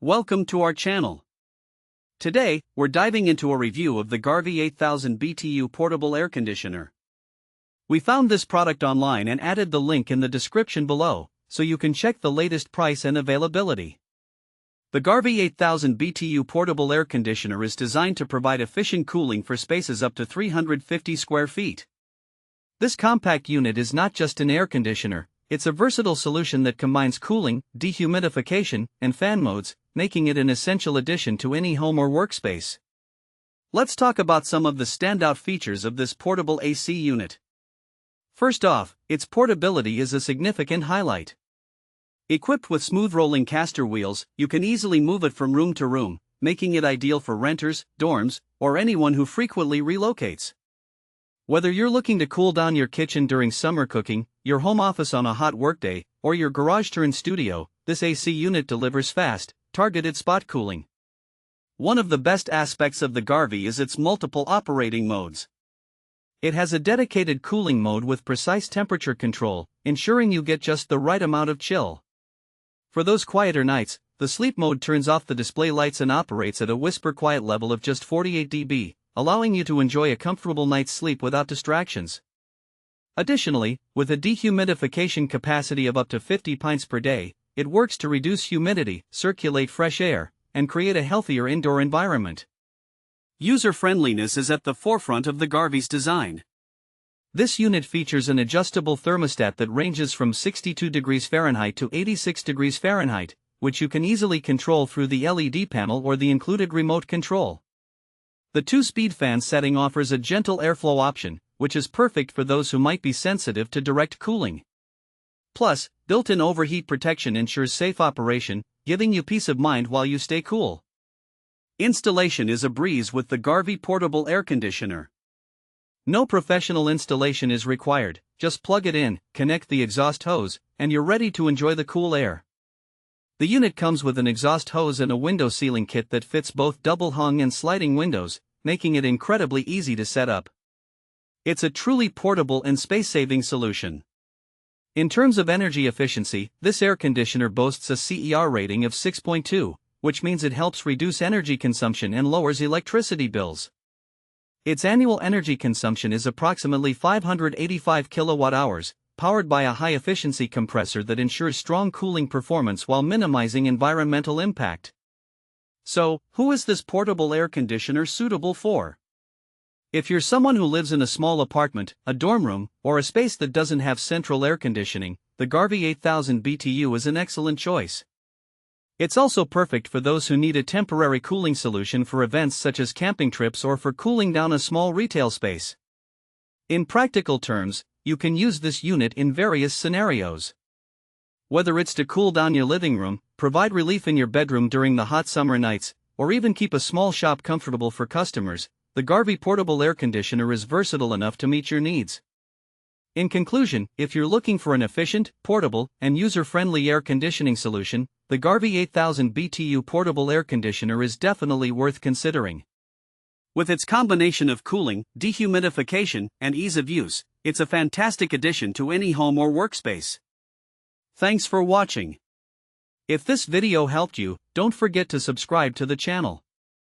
Welcome to our channel. Today, we're diving into a review of the Garvee 8000 BTU Portable Air Conditioner. We found this product online and added the link in the description below, so you can check the latest price and availability. The Garvee 8000 BTU Portable Air Conditioner is designed to provide efficient cooling for spaces up to 350 square feet. This compact unit is not just an air conditioner, it's a versatile solution that combines cooling, dehumidification, and fan modes, making it an essential addition to any home or workspace. Let's talk about some of the standout features of this portable AC unit. First off, its portability is a significant highlight. Equipped with smooth rolling caster wheels, you can easily move it from room to room, making it ideal for renters, dorms, or anyone who frequently relocates. Whether you're looking to cool down your kitchen during summer cooking, your home office on a hot workday, or your garage-turned-studio, this AC unit delivers fast, targeted spot cooling. One of the best aspects of the Garvee is its multiple operating modes. It has a dedicated cooling mode with precise temperature control, ensuring you get just the right amount of chill. For those quieter nights, the sleep mode turns off the display lights and operates at a whisper quiet level of just 48 dB, allowing you to enjoy a comfortable night's sleep without distractions. Additionally, with a dehumidification capacity of up to 50 pints per day, it works to reduce humidity, circulate fresh air, and create a healthier indoor environment. User-friendliness is at the forefront of the Garvee's design. This unit features an adjustable thermostat that ranges from 62 degrees Fahrenheit to 86 degrees Fahrenheit, which you can easily control through the LED panel or the included remote control. The 2-speed fan setting offers a gentle airflow option, which is perfect for those who might be sensitive to direct cooling. Plus, built-in overheat protection ensures safe operation, giving you peace of mind while you stay cool. Installation is a breeze with the Garvee Portable Air Conditioner. No professional installation is required, just plug it in, connect the exhaust hose, and you're ready to enjoy the cool air. The unit comes with an exhaust hose and a window sealing kit that fits both double-hung and sliding windows, making it incredibly easy to set up. It's a truly portable and space-saving solution. In terms of energy efficiency, this air conditioner boasts a CER rating of 6.2, which means it helps reduce energy consumption and lowers electricity bills. Its annual energy consumption is approximately 585 kilowatt-hours, powered by a high-efficiency compressor that ensures strong cooling performance while minimizing environmental impact. So, who is this portable air conditioner suitable for? If you're someone who lives in a small apartment, a dorm room, or a space that doesn't have central air conditioning, the Garvee 8000 BTU is an excellent choice. It's also perfect for those who need a temporary cooling solution for events such as camping trips or for cooling down a small retail space. In practical terms, you can use this unit in various scenarios. Whether it's to cool down your living room, provide relief in your bedroom during the hot summer nights, or even keep a small shop comfortable for customers, the Garvee Portable Air Conditioner is versatile enough to meet your needs. In conclusion, if you're looking for an efficient, portable, and user-friendly air conditioning solution, the Garvee 8000 BTU Portable Air Conditioner is definitely worth considering. With its combination of cooling, dehumidification, and ease of use, it's a fantastic addition to any home or workspace. Thanks for watching. If this video helped you, don't forget to subscribe to the channel.